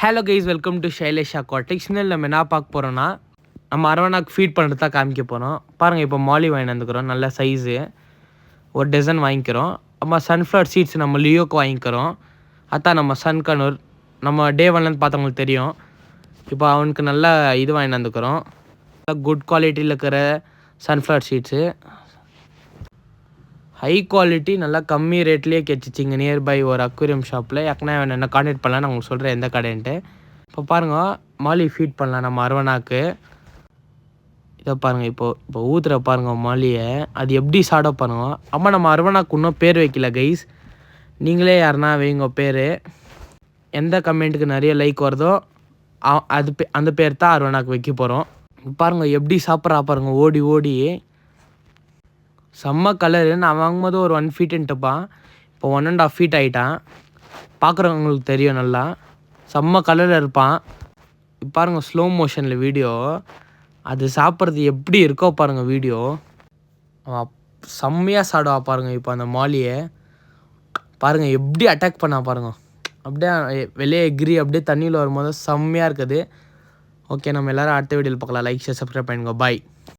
Hello guys, welcome to Shailesh aquatics. நம்ம என்ன பார்க்க போகிறோன்னா, நம்ம அரவணாக்கு ஃபீட் பண்ணுறது தான் காமிக்க போகிறோம். பாருங்கள், இப்போ மாலி வாங்கி வந்துக்கிறோம், நல்ல சைஸு ஒரு டசன் வாங்கிக்கிறோம். நம்ம சன்ஃப்ளவர் சீட்ஸ் நம்ம லியோக்கு வாங்கிக்கிறோம். அதான் நம்ம சன்கனூர் நம்ம டே ஒன்லேருந்து பார்த்தவங்களுக்கு தெரியும். இப்போ அவனுக்கு நல்ல இது வாங்கி வந்துக்கிறோம், குட் குவாலிட்டியில் இருக்கிற சன்ஃப்ளவர் சீட்ஸு, ஹை குவாலிட்டி, நல்லா கம்மி ரேட்லேயே கிடச்சிச்சிங்க. நியர்பை ஒரு அக்வேரியம் ஷாப்பில். ஏற்கனவே என்ன கான்டாக்ட் பண்ணலாம், நான் உங்களுக்கு சொல்கிறேன் எந்த கடைன்ட்டு. இப்போ பாருங்கள், மாலி ஃபீட் பண்ணலாம் நம்ம அரவணாக்கு. இதை பாருங்கள், இப்போ ஊற்றுற பாருங்கள் மாலியை, அது எப்படி சாட பாருங்க. அம்மா நம்ம அரவணாக்கு இன்னும் பேர் வைக்கல கைஸ். நீங்களே யாருன்னா வைங்க பேர். எந்த கமெண்ட்டுக்கு நிறைய லைக் வருதோ அந்த பேர் தான் அரவணாக்கு வைக்க போகிறோம். பாருங்கள் எப்படி சாப்பிட்றா பாருங்கள், ஓடி ஓடி. செம்ம கலரு. நான் வாங்கும்போது ஒரு 1 ஃபீட்டுன்ட்டுப்பான், இப்போ 1.5 ஃபீட் ஆகிட்டான். பார்க்குறவங்களுக்கு தெரியும், நல்லா செம்ம கலரில் இருப்பான். இப்போ பாருங்கள் ஸ்லோ மோஷனில் வீடியோ, அது சாப்பிட்றது எப்படி இருக்கோ பாருங்கள் வீடியோ. அவன் செம்மையாக சாடுவா பாருங்கள். இப்போ அந்த மாலியை பாருங்கள் எப்படி அட்டாக் பண்ணா பாருங்கள். அப்படியே வெளியே எகிரி அப்படியே தண்ணியில் வரும்போது செம்மையாக இருக்குது. ஓகே, நம்ம எல்லோரும் அடுத்த வீடியோவில் பார்க்கலாம். லைக் ஷேர் சப்ஸ்கிரைப் பண்ணுங்க. பாய்.